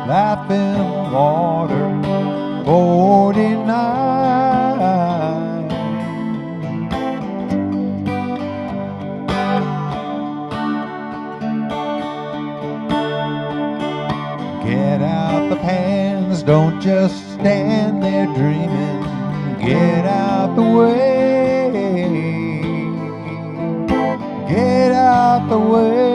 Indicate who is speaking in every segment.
Speaker 1: Laughing water, 49. Get out the pans, don't just stand there dreaming. Get out the way, get out the way.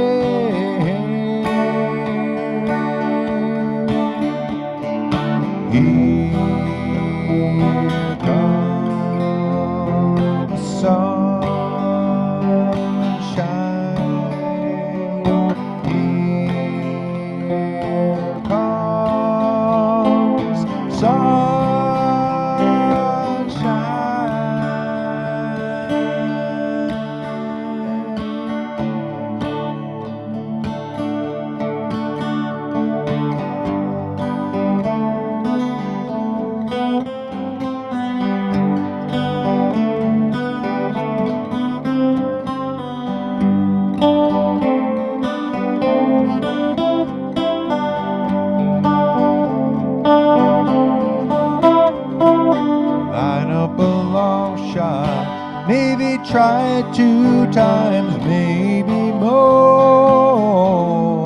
Speaker 1: Here comes the sunshine. Here comes maybe try it 2 times, maybe more.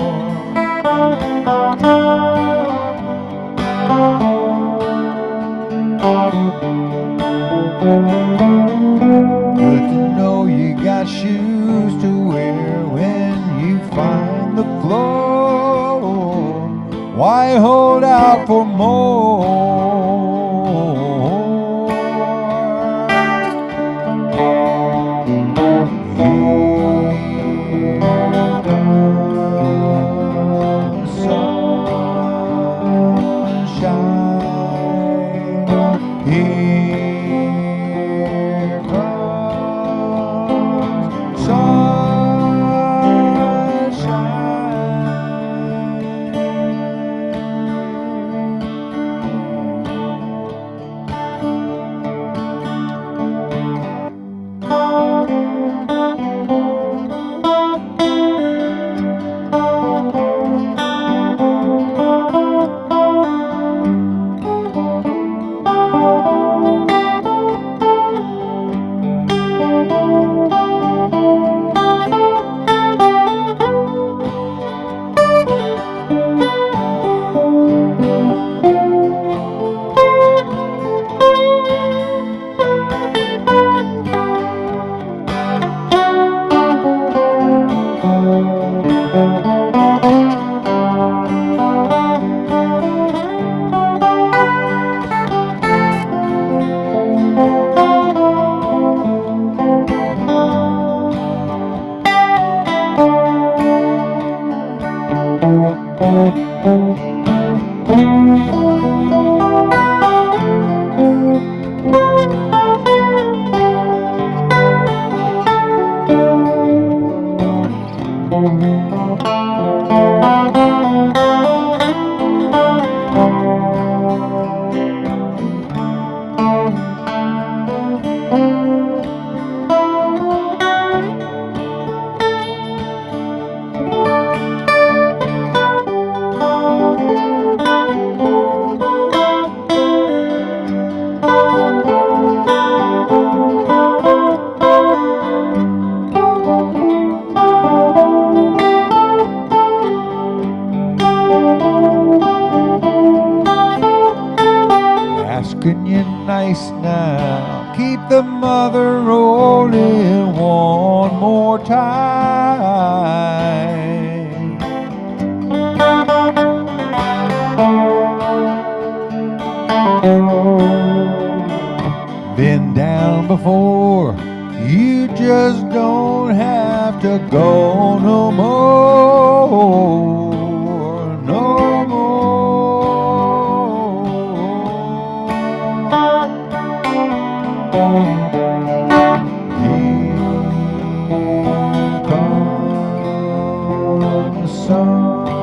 Speaker 1: Good to know you got shoes to wear when you find the floor. Why hold out for more? Asking you nice now, keep the mother rolling one more time. before. You just don't have to go no more, no more. Here comes the sunshine.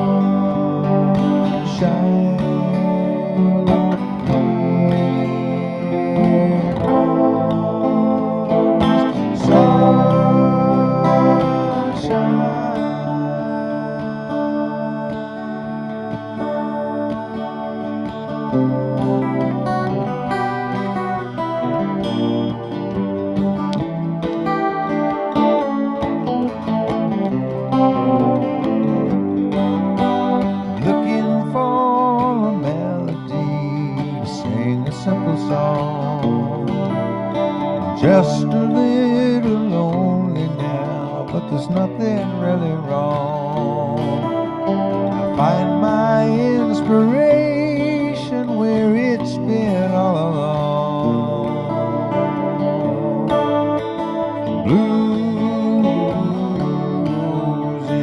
Speaker 1: Looking for a melody to sing a simple song. Just a little lonely now, but there's nothing really wrong. I find my inspiration where it's been all along. Blues is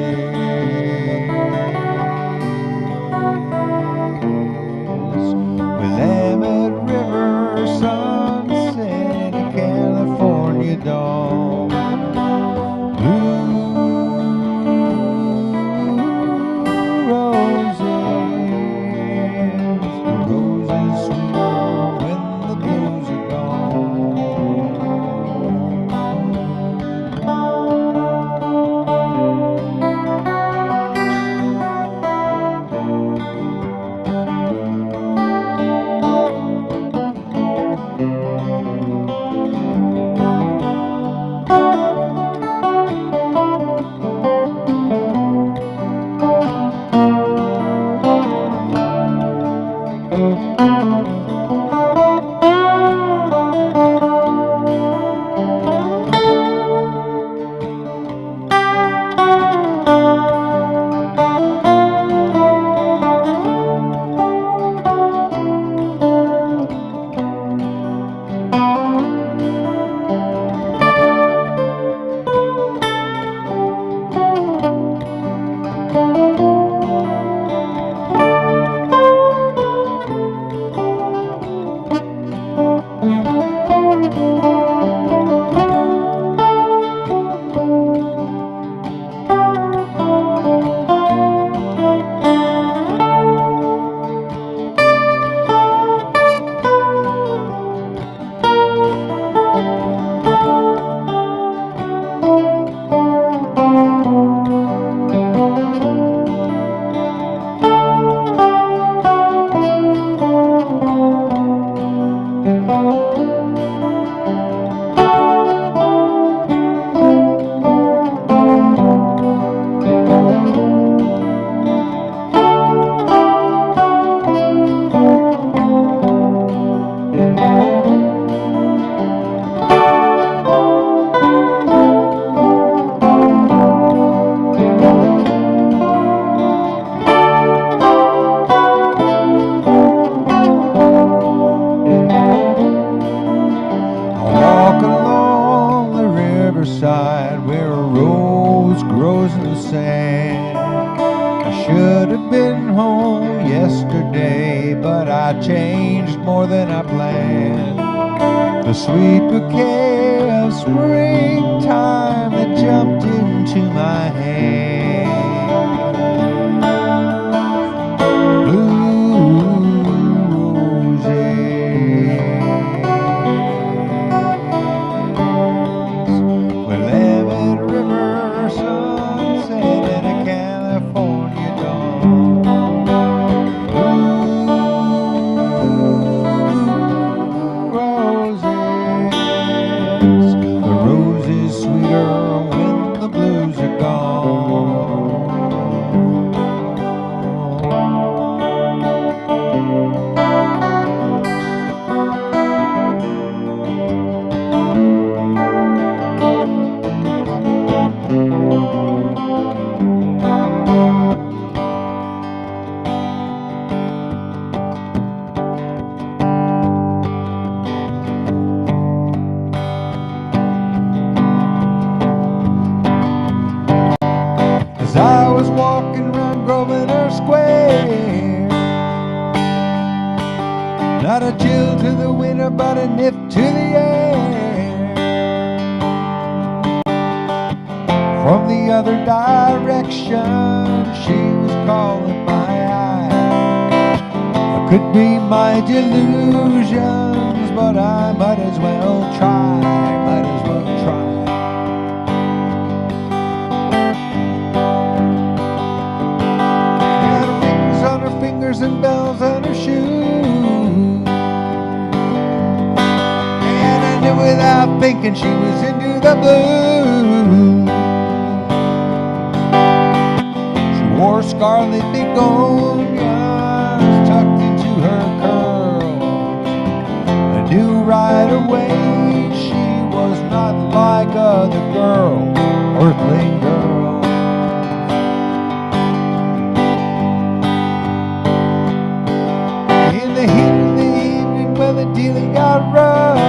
Speaker 1: Willamette River sunset in California dawn. Where a rose grows in the sand. I should have been home yesterday, but I changed more than I planned. The sweet bouquet of springtime that jumped into my hand. Sweeter when the blues are gone. Not a chill to the winter, but a nip to the air. From the other direction, she was calling my eye. It could be my delusions, but I might as well try. Might as well try. Had rings on her fingers and bells on her shoes. And I knew without thinking she was into the blues. She wore scarlet begonias tucked into her curls. I knew right away she was not like other girls, earthling girls. In the heat of the evening when the dealing got rough,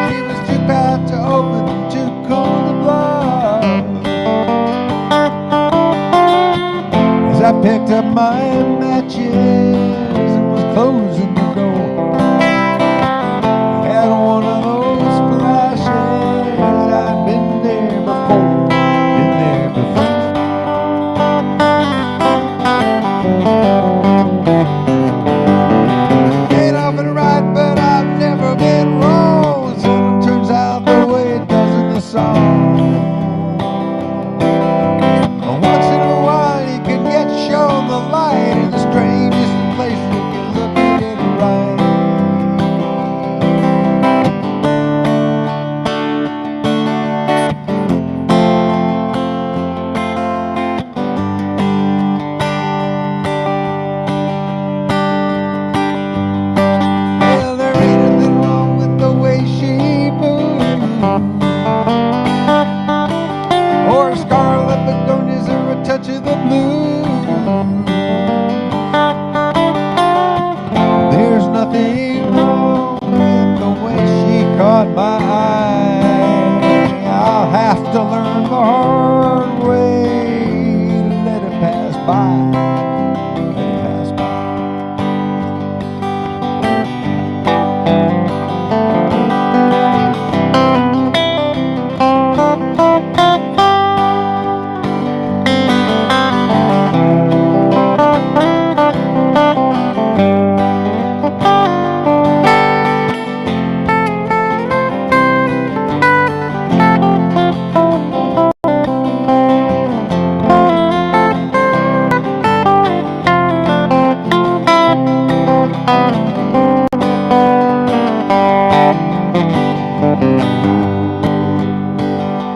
Speaker 1: she was too fat to open, too cool to bluff. As I picked up my matches and was closing the door, I had one of those flashes. I'd been there before, been there before. Ain't often right, but I've never been wrong. Something turns out the way it does in the song. Once in a while you can get shown the light in the strangest places if you look at it right. Well, there ain't nothing wrong with the way she moves, or scarlet begonias, or a touch of the blues. There's nothing wrong with the way she caught my eye. I'll have to learn the hard way to let it pass by. Let it pass by.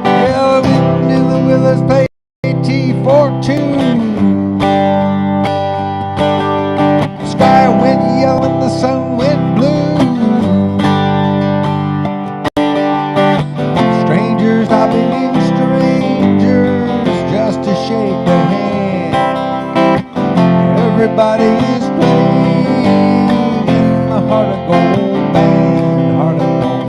Speaker 1: Yeah, the wind in the willows play T42. The sky went yellow and the sun went blue. Strangers, I believe strangers, just to shake their hand. Everybody is playing in the heart of gold band, heart of gold.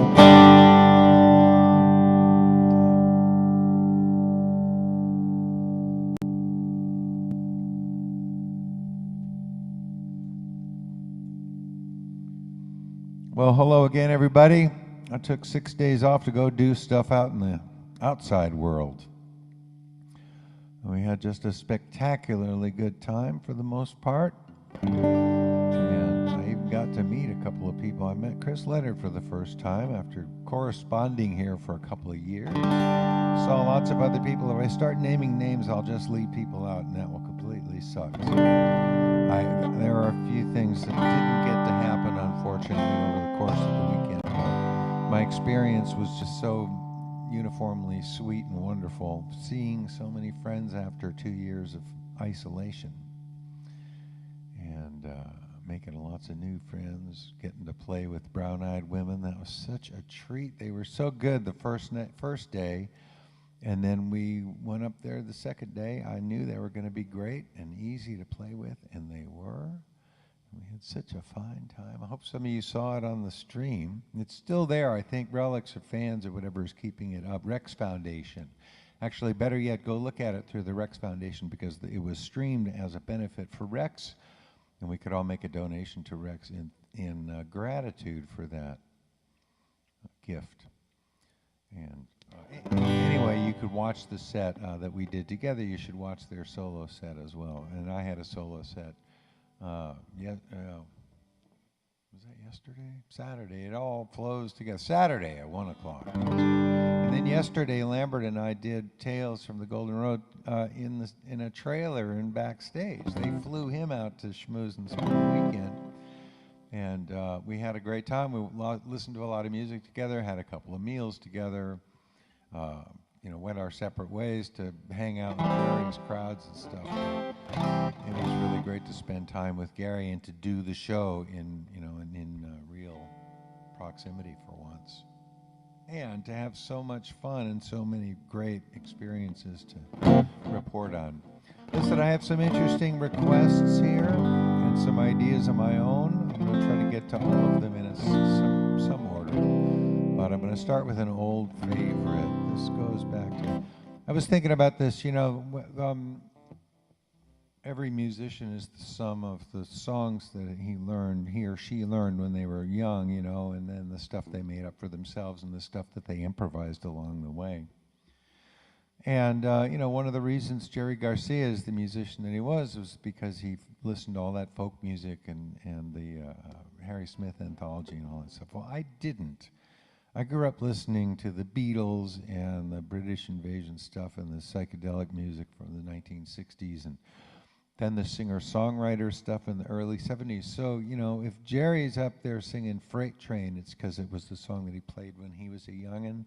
Speaker 1: Well, hello again, everybody. I took 6 days off to go do stuff out in the outside world. We had just a spectacularly good time for the most part. And I even got to meet a couple of people. I met Chris Leonard for the first time after corresponding here for a couple of years. Saw lots of other people. If I start naming names, I'll just leave people out, and that will completely suck. So there are a few things that didn't get to happen, unfortunately, over the course of the weekend. My experience was just so uniformly sweet and wonderful, seeing so many friends after 2 years of isolation, and making lots of new friends, getting to play with brown-eyed women. That was such a treat. They were so good the first day, and then we went up there the second day. I knew they were going to be great and easy to play with, and they were. We had such a fine time. I hope some of you saw it on the stream. It's still there, I think. Relics or fans or whatever is keeping it up. Rex Foundation. Actually, better yet, go look at it through the Rex Foundation, because it was streamed as a benefit for Rex. And we could all make a donation to Rex in gratitude for that gift. And anyway, you could watch the set that we did together. You should watch their solo set as well. And I had a solo set. Was that yesterday? Saturday. It all flows together. Saturday at 1 o'clock. And then yesterday, Lambert and I did Tales from the Golden Road in a trailer and backstage. They flew him out to Schmooze and Smooth Weekend. And we had a great time. We listened to a lot of music together, had a couple of meals together, went our separate ways to hang out in various crowds and stuff. It was really great to spend time with Gary and to do the show in real proximity for once. And to have so much fun and so many great experiences to report on. Listen, I have some interesting requests here and some ideas of my own. I'm going to try to get to all of them in some order. But I'm going to start with an old favorite. This goes back to... I was thinking about this, every musician is the sum of the songs that he or she learned when they were young, and then the stuff they made up for themselves and the stuff that they improvised along the way. And, one of the reasons Jerry Garcia is the musician that he was because he listened to all that folk music and the Harry Smith anthology and all that stuff. Well, I didn't. I grew up listening to the Beatles and the British invasion stuff and the psychedelic music from the 1960s and then the singer-songwriter stuff in the early 70s. So, if Jerry's up there singing Freight Train, it's because it was the song that he played when he was a youngin'.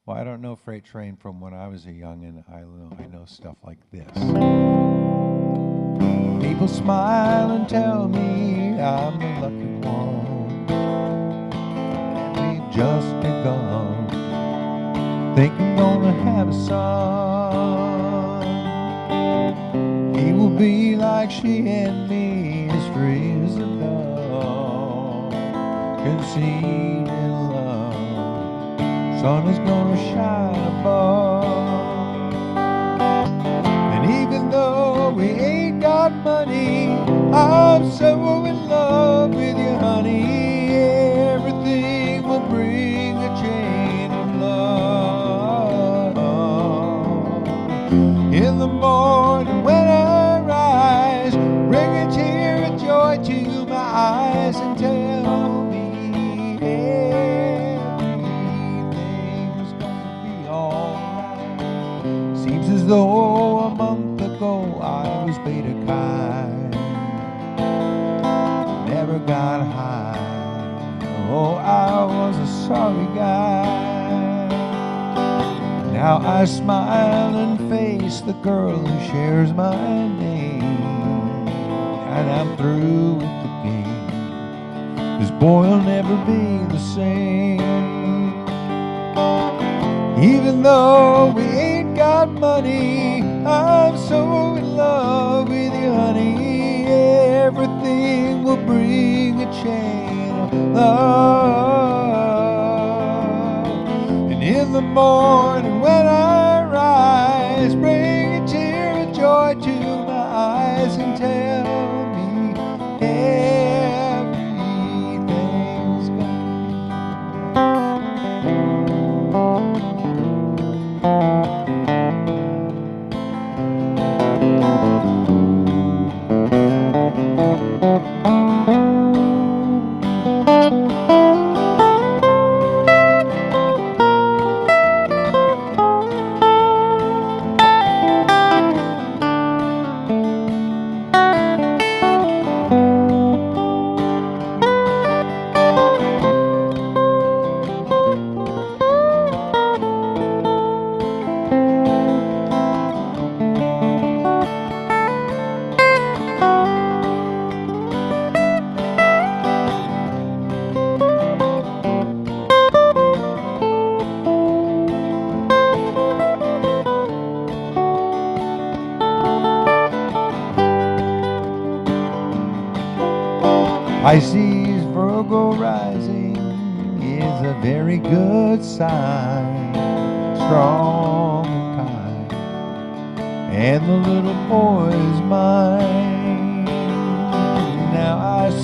Speaker 1: Well, I don't know Freight Train from when I was a youngin'. I know stuff like this. People smile and tell me I'm the lucky one. We've just begun. Think I'm gonna have a son. He will be like she and me, as free as a dove, conceived in love. Sun is gonna shine above. And even though we ain't got money, I'm so in love with you, honey. Everything will bring a chain of love. In the morning when I rise, bring a tear of joy to my eyes and tell me everything's gonna be alright. Seems as though a month ago I was beta kind, never got high. Oh, I was a sorry guy. Now I smile and face the girl who shares my name, and I'm through with the game. This boy'll never be the same. Even though we ain't got money, I'm so in love with you, honey. Everything will bring a chain of love. And in the morning when I rise, bring a tear of joy to my eyes and tell me everything's gonna Pisces, Virgo rising is a very good sign, strong and kind, and the little boy is mine.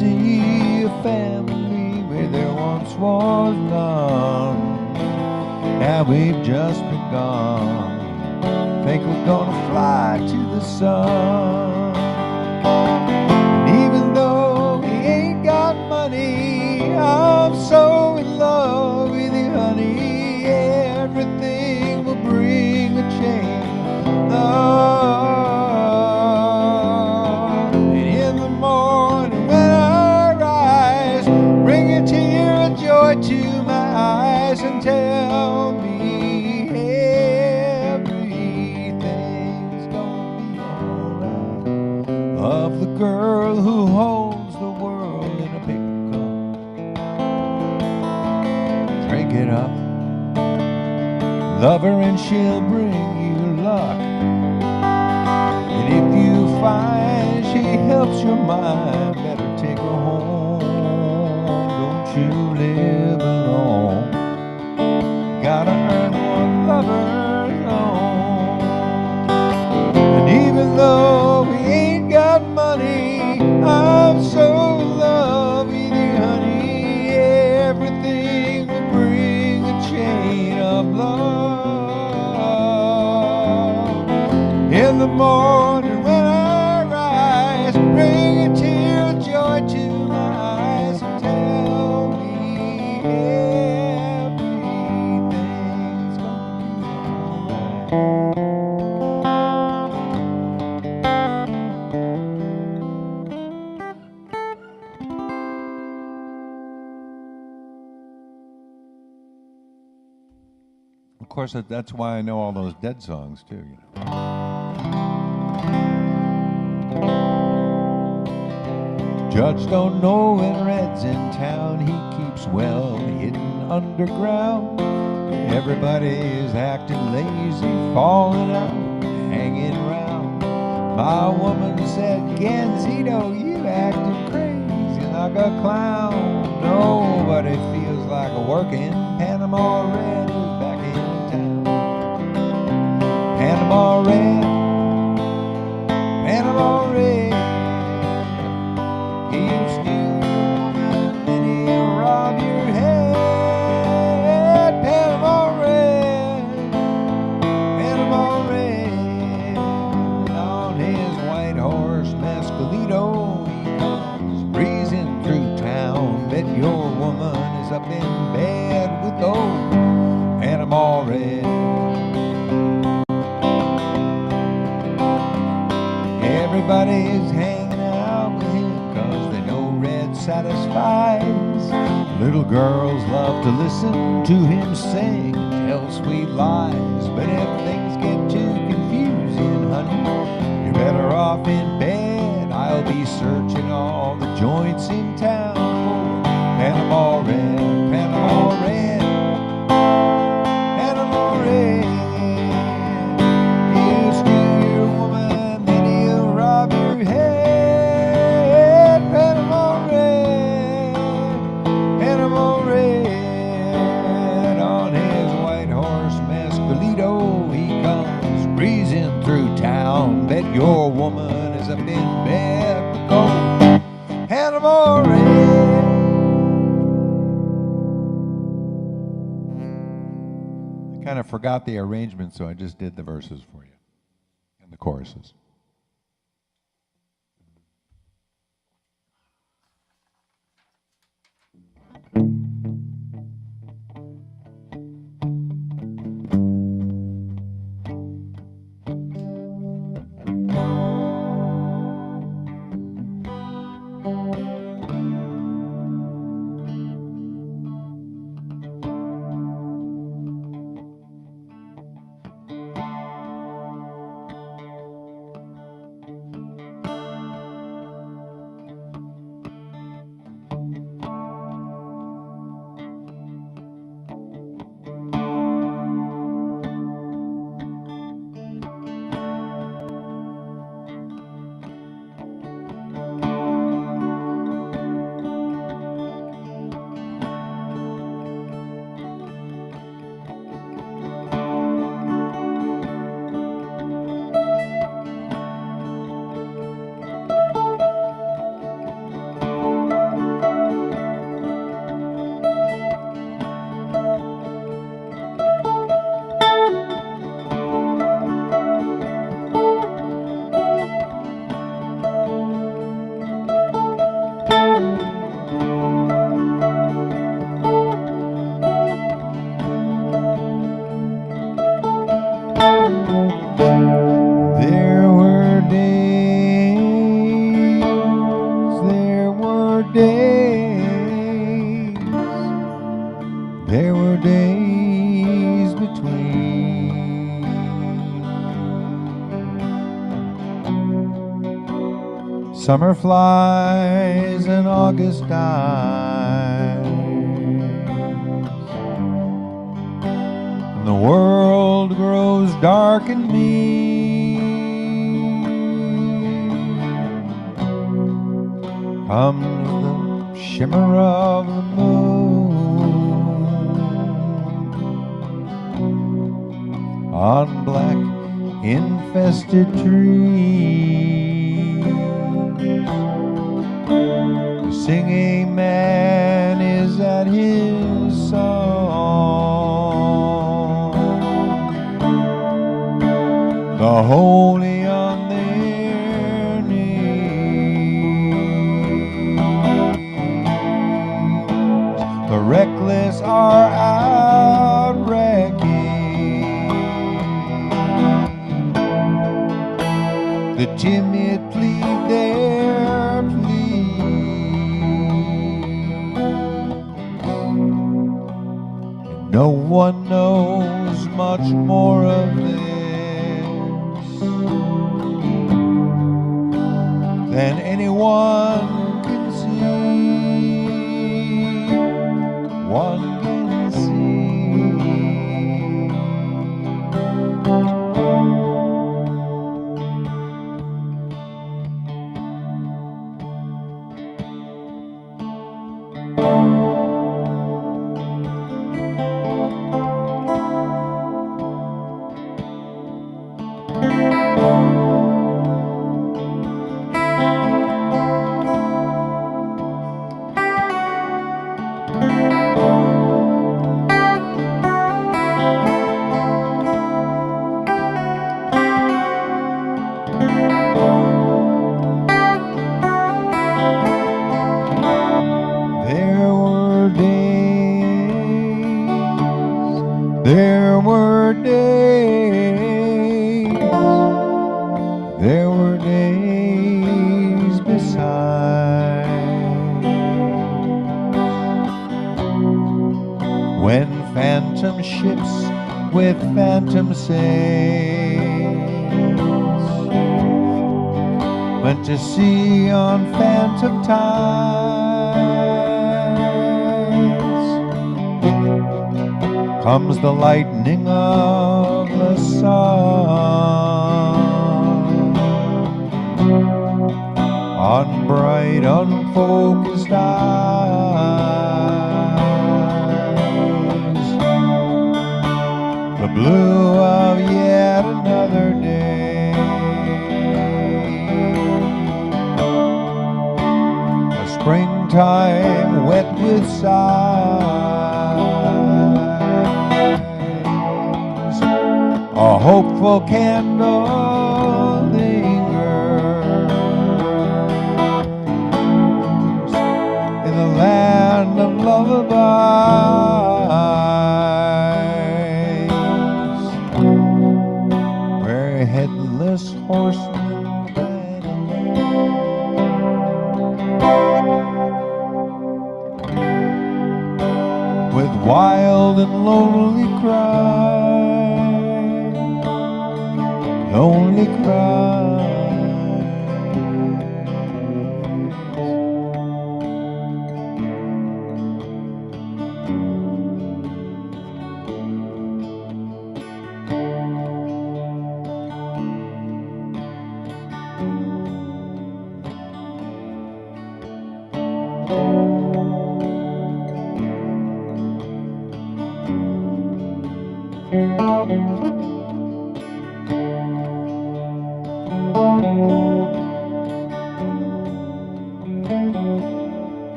Speaker 1: see a family where there once was none. Now we've just begun. Think we're gonna fly to the sun. And even though we ain't got money, I'm so in love with you, honey. Everything will bring a change of love. And in the morning when I rise, bring a tear of joy to my eyes and tell me everything's gonna be alright. Of the girl who holds the world in a paper cup. Drink it up, love her and she'll bring you luck. And if you find she helps your mind, better take her home. Don't you live alone. Gotta earn one lover's own. And even though we ain't got money, I'm so in love with you, honey. Everything will bring a chain of love. In the morning when I rise, bring a tear of joy to my eyes and tell me everything's gonna be alright. Of course, that's why I know all those Dead songs too, you know. Judge don't know when Red's in town. He keeps well hidden underground. Everybody is acting lazy, falling out, hanging around. My woman said, Gans, you acting crazy like a clown. Nobody feels like a working. Panama Red is back in town. Panama Red, Panama Red. He'll steal your woman, then he'll rob your head. Panama Red, Panama Red. On his white horse, Mescalito, he comes breezing through town. Bet your woman is up in bed with old Panama Red. Everybody's hanging out with him 'cause they know Red satisfies. Little girls love to listen to him sing and tell sweet lies. But if things get too confusing, honey, you're better off in bed. I'll be searching all the joints in town for Panama Red, Panama Red, Panama Red. He'll steal your woman, then he'll rob your head. Panama Red, Panama Red. On his white horse, Mescalito, he comes breezing through town. Bet your woman is up in bed with gold Panama Red. I kind of forgot the arrangement, so I just did the verses for you and the choruses. were days between. Summer flies and August dies, and the world grows dark and mean. Comes the shimmer of the moon on black infested trees. The singing man is at his song, the holy on their knees. The reckless are out wrecking, the timid plead their pleas, and no one knows much more of this than anyone can see. One can see. There were days beside, when phantom ships with phantom sails went to sea on phantom tides. Comes the lightning of the sun on bright unfocused eyes, the blue of yet another day, a springtime wet with sighs, a hopeful candle lingers in the land of lullabies, where headless horsemen ride alone, with wild and lonely cries, lonely cries.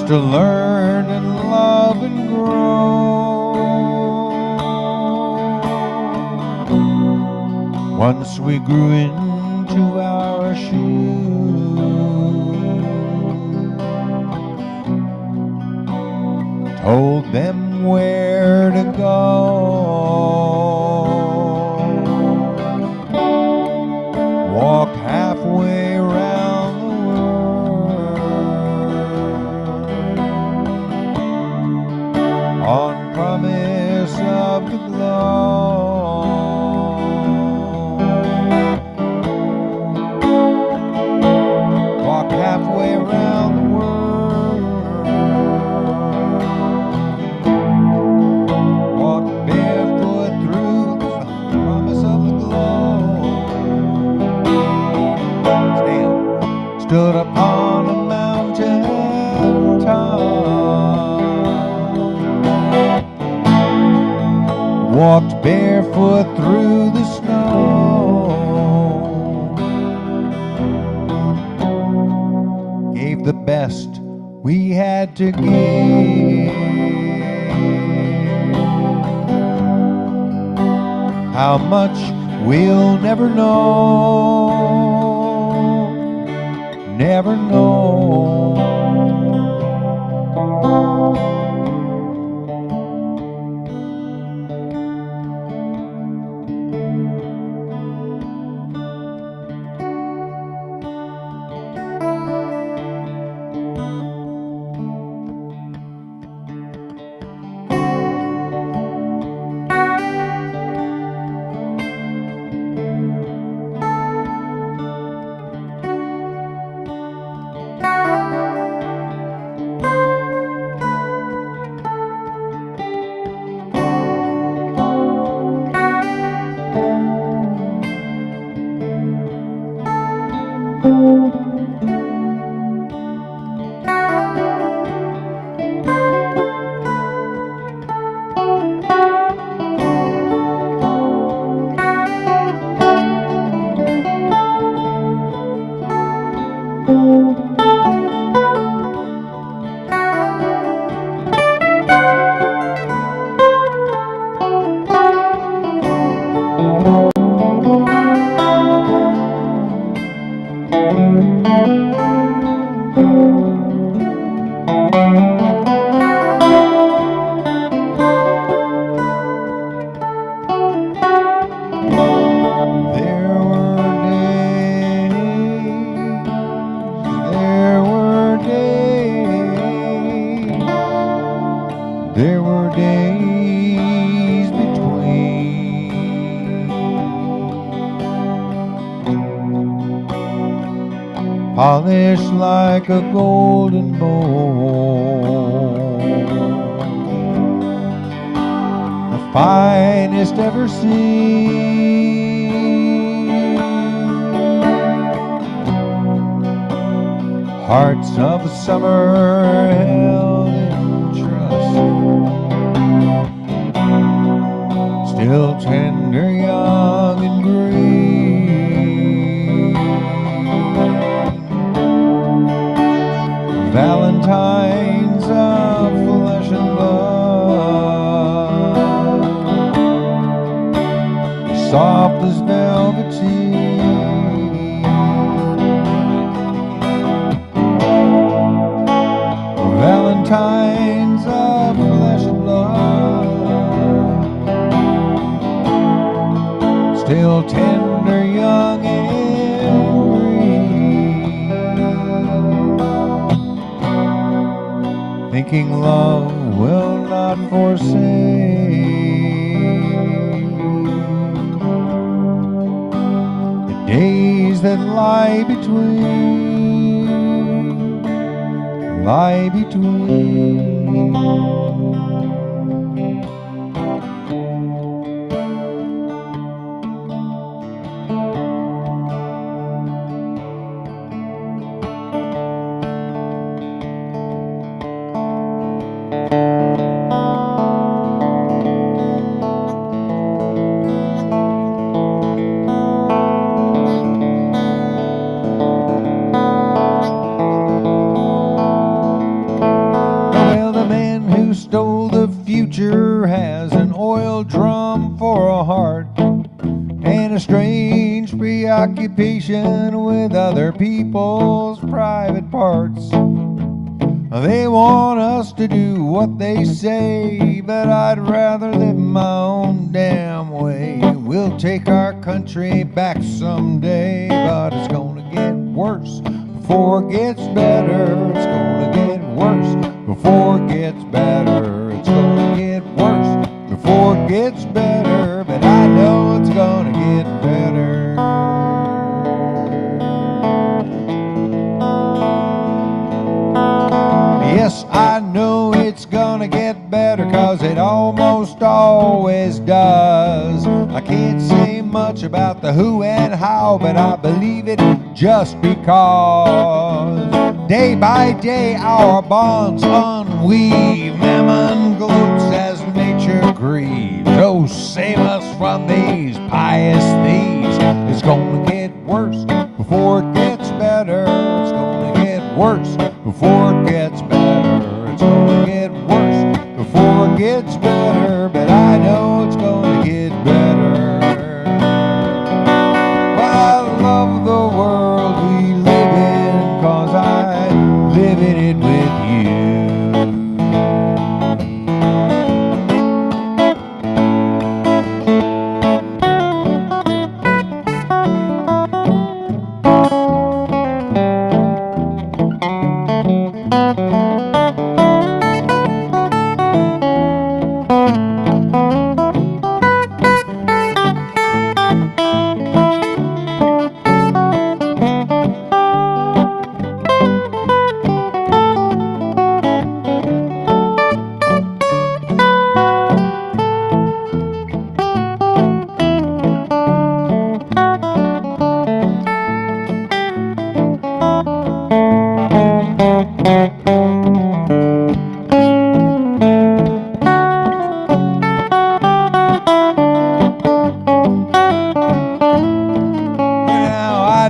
Speaker 1: to learn and love and grow. Once we grew into our shoes, told them where to go, walked halfway around the world on promise of the glow. Walked halfway around the world, walked barefoot through the promise of the glow. Stood upon a mountain top, walked barefoot through the snow, gave the best we had to give. How much we'll never know, never know. There were days between, polished like a golden bowl, the finest ever seen. Hearts of summer held in trust, still tender, young and green. Valentines of flesh and blood, soft as velveteen. Valentines of flesh and blood, still tender, young and green. Thinking love will not forsake the days that lie between. future has an oil drum for a heart and a strange preoccupation with other people's private parts. They want us to do what they say, but I'd rather live my own damn way. We'll take our country back someday, but it's gonna get worse before it gets better. It's gonna get worse before it gets better. It's gonna get worse before it gets better, but I know it's gonna get better. Yes, I know it's gonna get better, 'cause it almost always does. I can't say much about the who and how, but I believe it just because. Day by day our bonds unweave, mammon gloats as nature grieves. Oh, save us from these pious thieves. It's gonna get worse before it gets better. It's gonna get worse before it gets better. It's gonna get worse before it gets better, but I know it's gonna get better. But I love the world we live in, 'cause I live in it with you.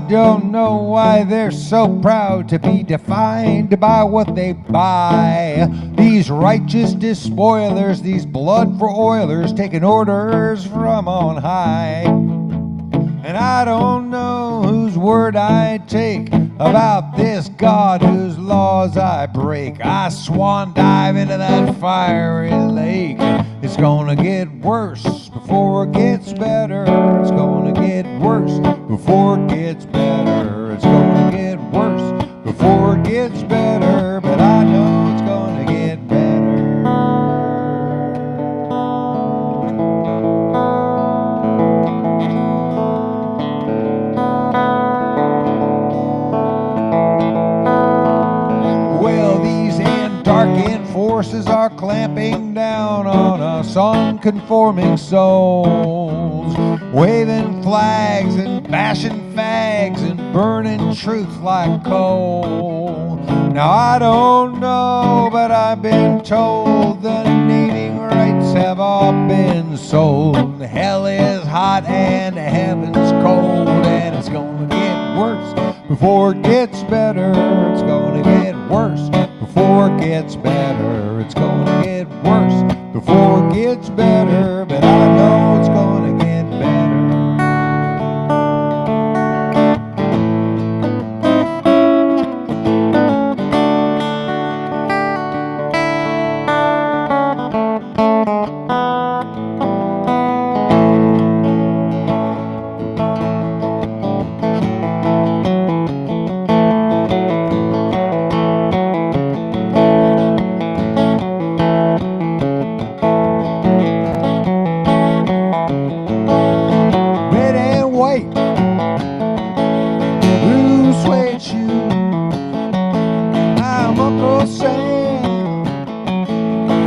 Speaker 1: Don't know why they're so proud to be defined by what they buy. These righteous despoilers, these blood for oilers, taking orders from on high. And I don't know whose word I take about this God whose laws I break. I swan dive into that fiery lake. It's gonna get worse before it gets better. It's gonna get worse before it gets better. It's gonna get worse before it gets better, but I know it's gonna get better. Well, these dark-end forces are clamping down on us unconforming souls, waving flags and bashing fags and burning truth like coal. Now I don't know, but I've been told the naming rights have all been sold. Hell is hot and heaven's cold, and it's gonna get worse before it gets better. It's gonna get worse before it gets better. It's gonna get worse before it gets better, but I know it's gonna get better.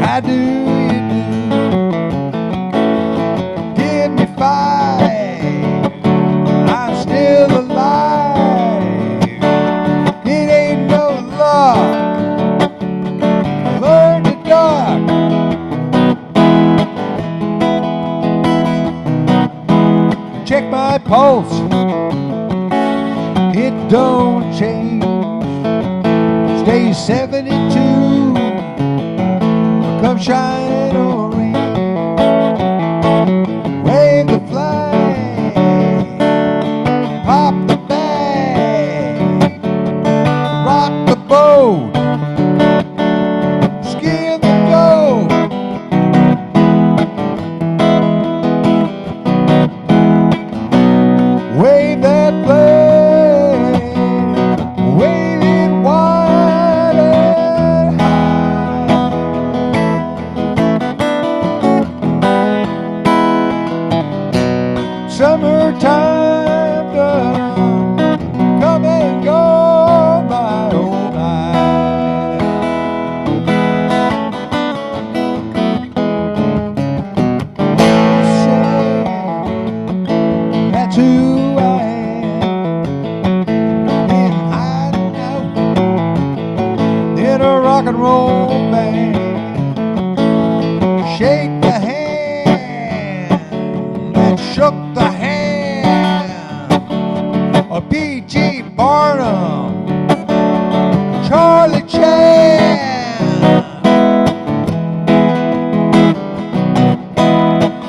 Speaker 1: How do you do? Give me 5, I'm still alive. It ain't no luck, learn to duck. Check my pulse, it don't change. Stay 72, come shining on. boat, skiing the goat. Wave that flag, wave it wide and high. Summertime done, come and go, my oh my. Say, that's who I am. Getting high now in a rock and roll band. Shake the hand that shook the hand of B.G. Barnum, Charlie Chan.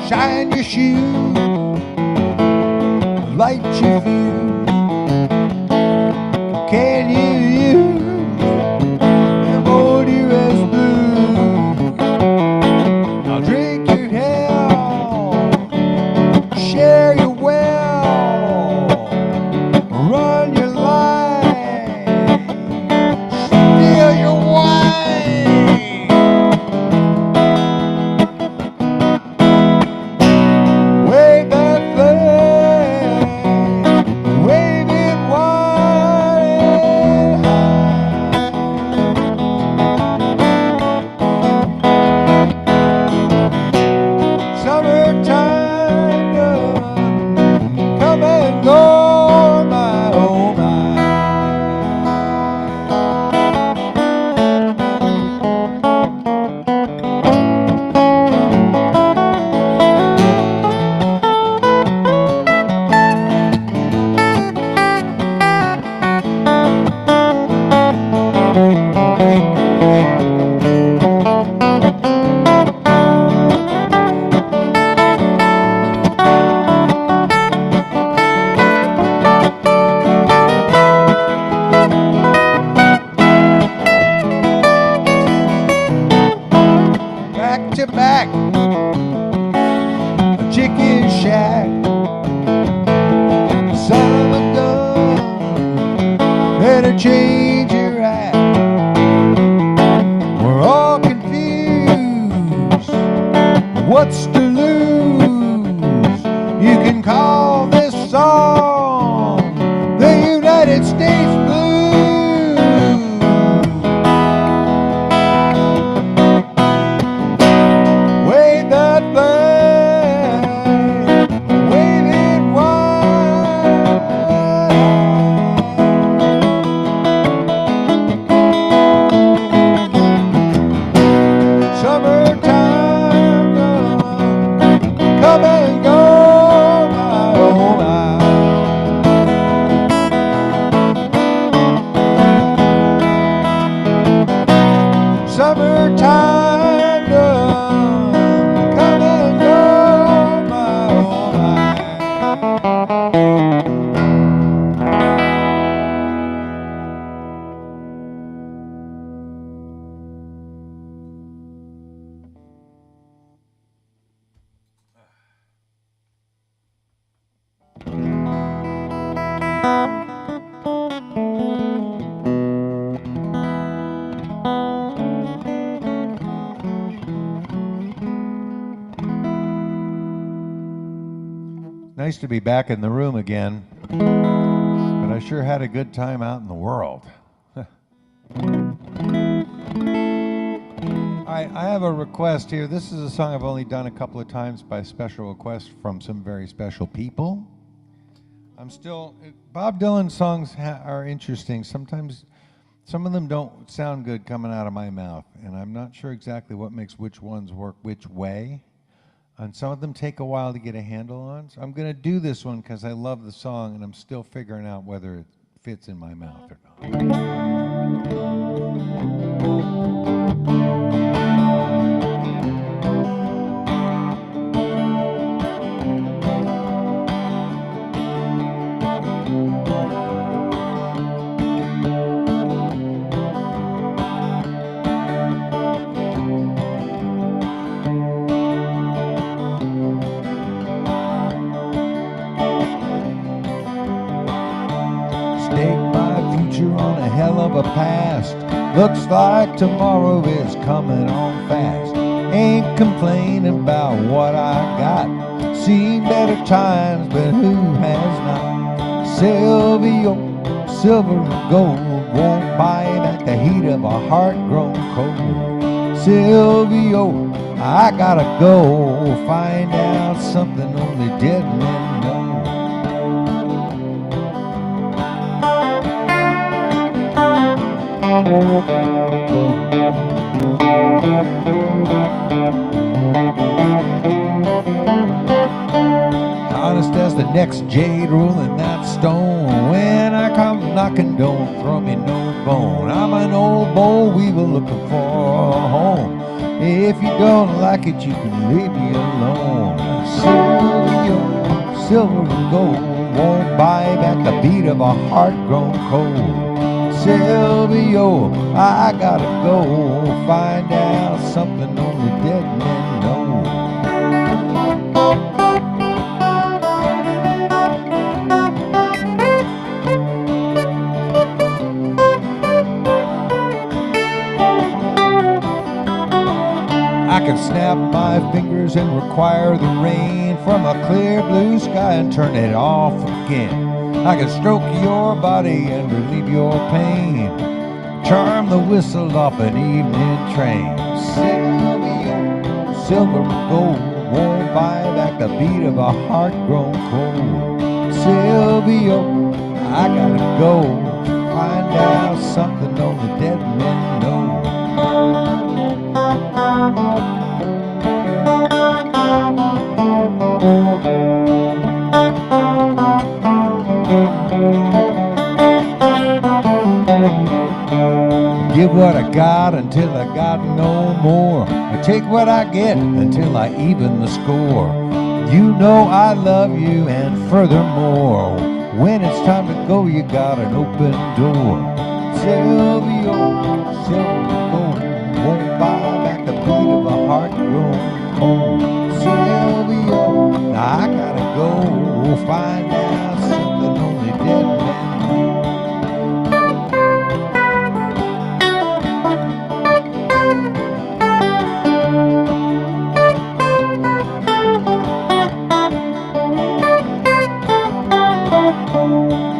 Speaker 1: Shine your shoes, light your fuse. Can you use the Moody-Rest blues? Now drink your hell, share your well, run your life, steal your wife. Wave that flag, wave it wide and high. Summertime done, come and go, my oh my. Back to back, a chicken shack, son of a gun, better change your act. We're all confused, what's to lose? You can call this song the United States Blues. Wave that flag, wave it wide. Summertime done, come and go, my oh my. Summertime done, come and go, my oh Nice to be back in the room again, but I sure had a good time out in the world. I have a request here. This is a song I've only done a couple of times by special request from some very special people. Bob Dylan songs are interesting. Sometimes some of them don't sound good coming out of my mouth, and I'm not sure exactly what makes which ones work which way. And some of them take a while to get a handle on. So I'm going to do this one because I love the song, and I'm still figuring out whether it fits in my mouth or not. hell of a past. Looks like tomorrow is coming on fast. Ain't complaining about what I got. Seen better times, but who has not? Silvio, silver and gold won't buy back the heat of a heart grown cold. Silvio, I gotta go find out something only dead men know. Honest as the next jade rolling that stone. When I come knocking, don't throw me no bone. I'm an old boll weevil looking for a home. If you don't like it, you can leave me alone. Silvio, silver and gold won't buy back the beat of a heart grown cold. Silvio, I gotta go find out something only dead men know. I can snap my fingers and require the rain from a clear blue sky and turn it off again. I can stroke your body and relieve your pain, charm the whistle off an evening train. Silvio, silver and gold won't buy back the beat of a heart grown cold. Silvio, I gotta go find out something only dead men know. Give what I got until I got no more. I take what I get until I even the score. You know I love you, and furthermore, when it's time to go, you got an open door. Silvio, silver gold won't buy back the beat of a heart grown cold. Silvio, now I gotta go find out something only dead men know.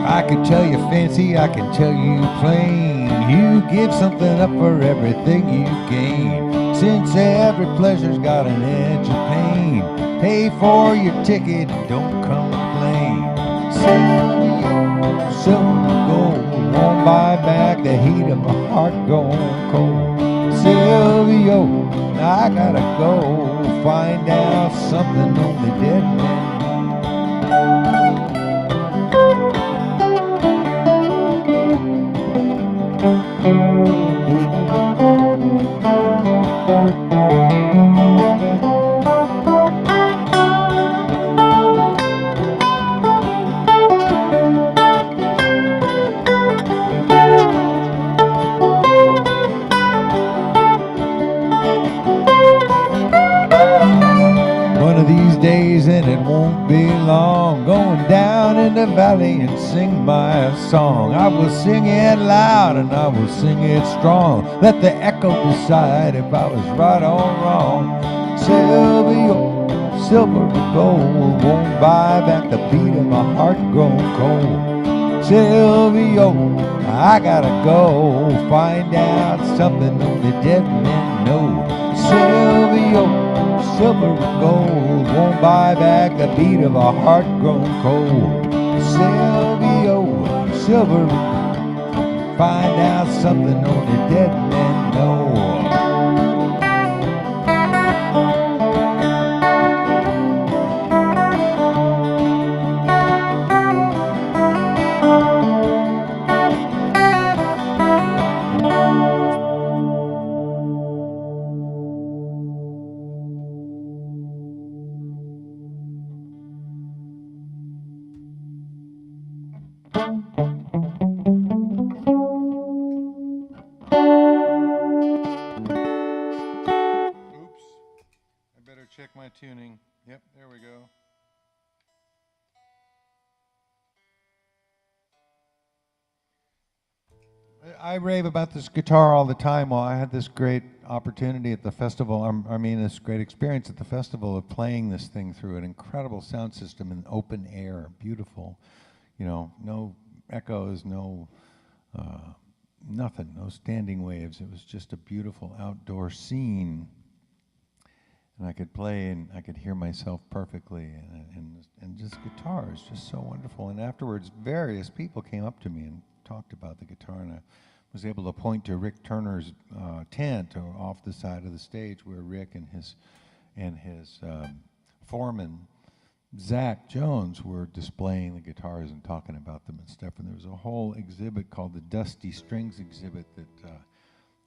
Speaker 1: I can tell you fancy, I can tell you plain. You give something up for everything you gain. Since every pleasure's got an edge of pain, pay for your ticket and don't complain. Silvio, silver and gold won't buy back the heat of a heart grown cold. Silvio, now I gotta go find out something only dead men know. One of these days, and it won't be long, going down in the valley and sing my song. I will sing it loud and I will sing it strong. Let the echo decide if I was right or wrong. Silvio, silver and gold won't buy back the beat of my heart grown cold. Silvio, I gotta go find out something only dead men know. Silvio, silver and gold won't buy back the beat of a heart grown cold. Silvio, silver and gold, find out something only dead men know. Check my tuning. Yep, there we go. I rave about this guitar all the time. Well, I had this great opportunity at the festival, this great experience at the festival of playing this thing through an incredible sound system in open air, beautiful, no echoes, no nothing, no standing waves. It was just a beautiful outdoor scene. And I could play and I could hear myself perfectly, and just guitar is just so wonderful. And afterwards, various people came up to me and talked about the guitar, and I was able to point to Rick Turner's tent off the side of the stage where Rick and his foreman Zach Jones were displaying the guitars and talking about them and stuff. And there was a whole exhibit called the Dusty Strings exhibit that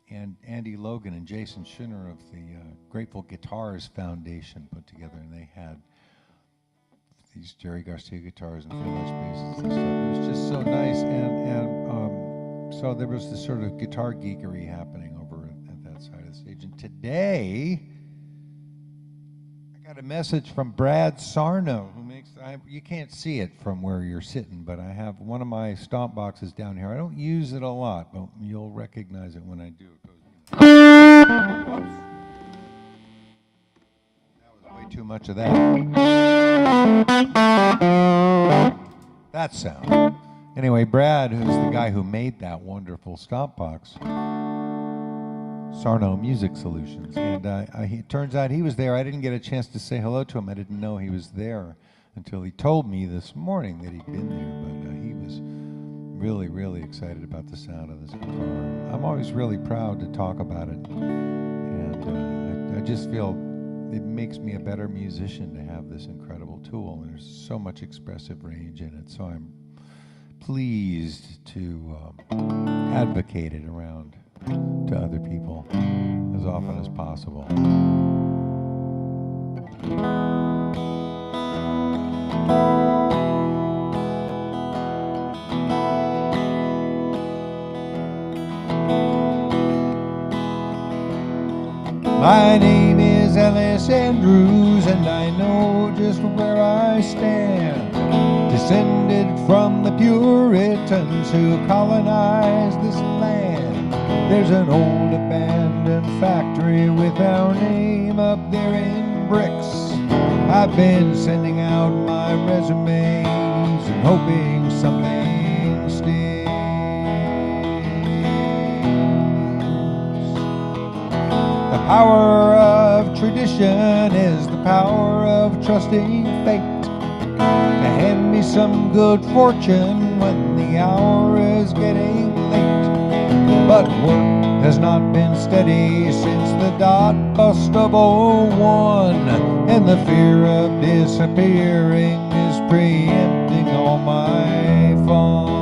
Speaker 1: and Andy Logan and Jason Schinner of the Grateful Guitars Foundation put together, and they had these Jerry Garcia guitars and Phil basses and stuff. It was just so nice, and so there was this sort of guitar geekery happening over at that side of the stage. And today, I got a message from Brad Sarno, who makes, you can't see it from where you're sitting, but I have one of my stomp boxes down here. I don't use it a lot, but you'll recognize it when I do. It goes, that was way too much of that. That sound. Anyway, Brad, who's the guy who made that wonderful stomp box, Sarno Music Solutions, and it turns out he was there. I didn't get a chance to say hello to him. I didn't know he was there until he told me this morning that he'd been there, but he was really, really excited about the sound of this guitar. I'm always really proud to talk about it, and I just feel it makes me a better musician to have this incredible tool, and there's so much expressive range in it, so I'm pleased to advocate it around to other people as often as possible. My name is Ellis Andrews, and I know just where I stand. Descended from the Puritans who colonized this land. There's an old abandoned factory with our name up there in bricks. I've been sending out my resumes and hoping something sticks. The power of tradition is the power of trusting fate to hand me some good fortune when the hour is getting late. But work has not been steady since the dot bust of '01, and the fear of disappearing is preempting all my fun.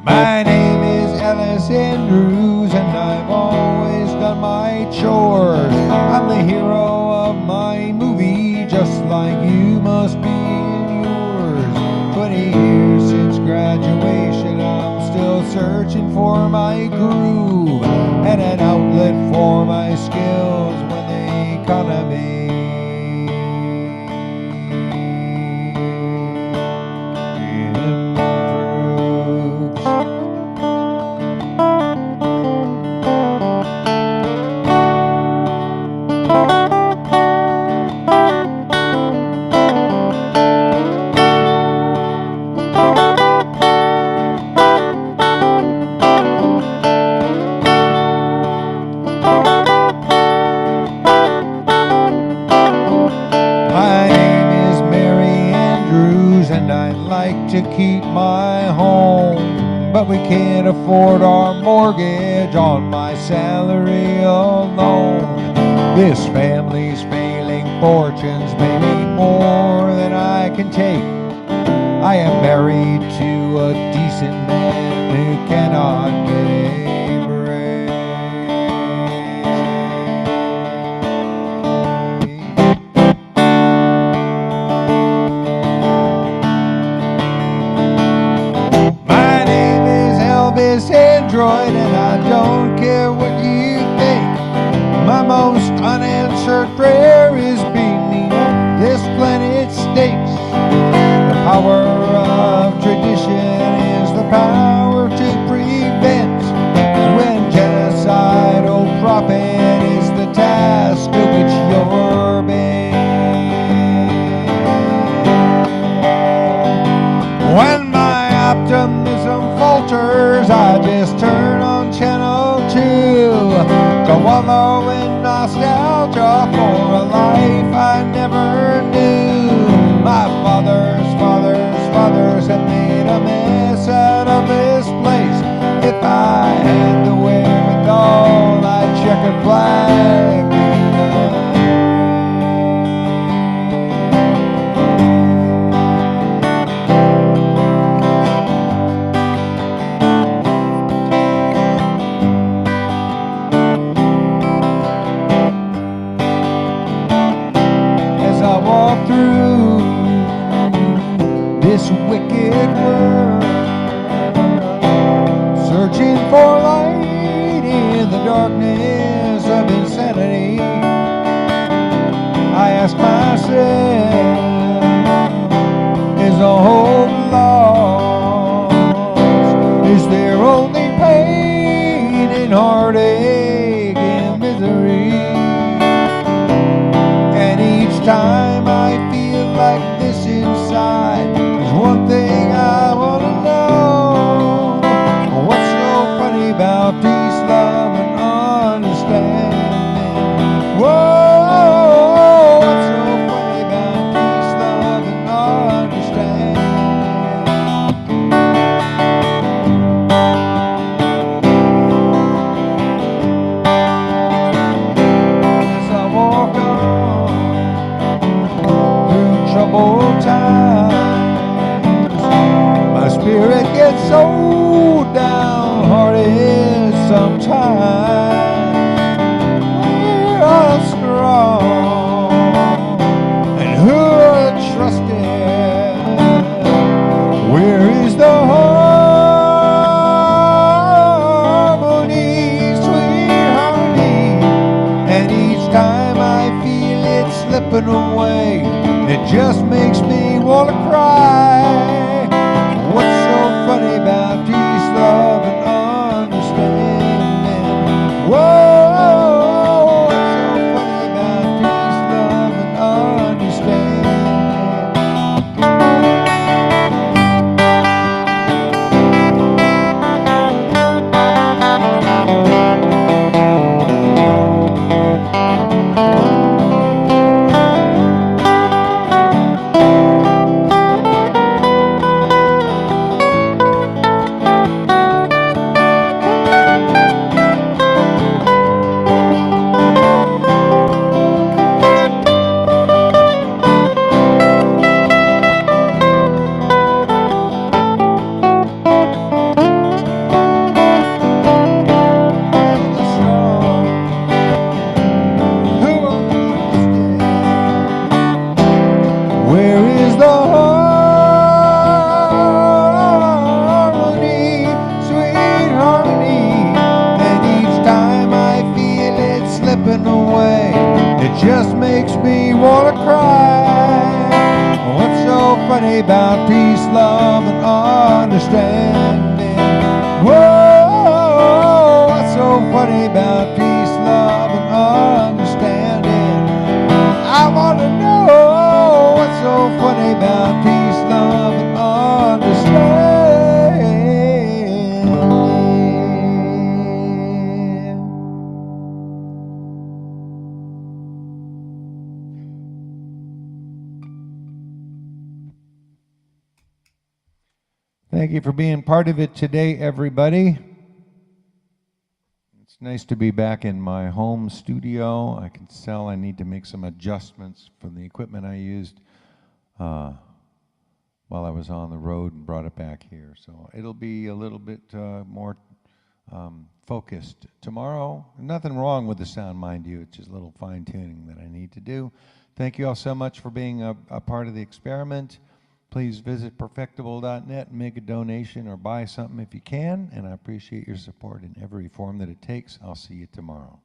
Speaker 1: My name is Ellis Andrews, and I've always done my chores. I'm the hero of my movie, just like you must be in yours. 20 years since graduation, I'm still searching for my groove and an outlet for my skills when the economy to keep my home, but we can't afford our mortgage on my salary alone. This family's failing fortunes may be more than I can take. I am married to a decent man who cannot get a break. Android, and I don't care what you think. My most unanswered unanswered prayer is beneath this planet stakes. The power of tradition is the power to prevent. When genocidal profit is the task to which you're bent. When my optimism falters, I just turn on channel 2 to wallow in nostalgia for a life I never knew. My fathers have made a mess out of this place. If I had the wherewithal, I'd checkered flag. As I walk through this wicked world, searching for light in the darkness of insanity, I ask myself, is the hope lost? Is there only pain and heartache and misery? And each time I feel like this inside, there's one thing I want to know. What's so funny about peace, love, and understanding? Whoa, what's so funny about peace, love, and understanding? As I walk on through troubled times, my spirit gets so downhearted sometimes. We're all strong, and who are trusted? Where is the harmony, sweet harmony? And each time I feel it slipping away, it just makes me want to cry. What's so funny about peace, love, and understanding? Whoa, what's so funny about peace, love, and understanding? Where is the harmony, sweet harmony? And each time I feel it slipping away, it just makes me want to cry. What's so funny about peace, love, and understanding? Whoa, what's so funny about peace, love, and understanding? I want to know what's so funny about peace, love, and understanding. Thank you for being part of it today, everybody. It's nice to be back in my home studio. I can tell I need to make some adjustments from the equipment I used while I was on the road and brought it back here. So it'll be a little bit more focused tomorrow. Nothing wrong with the sound, mind you. It's just a little fine tuning that I need to do. Thank you all so much for being a part of the experiment. Please visit perfectible.net and make a donation or buy something if you can, and I appreciate your support in every form that it takes. I'll see you tomorrow.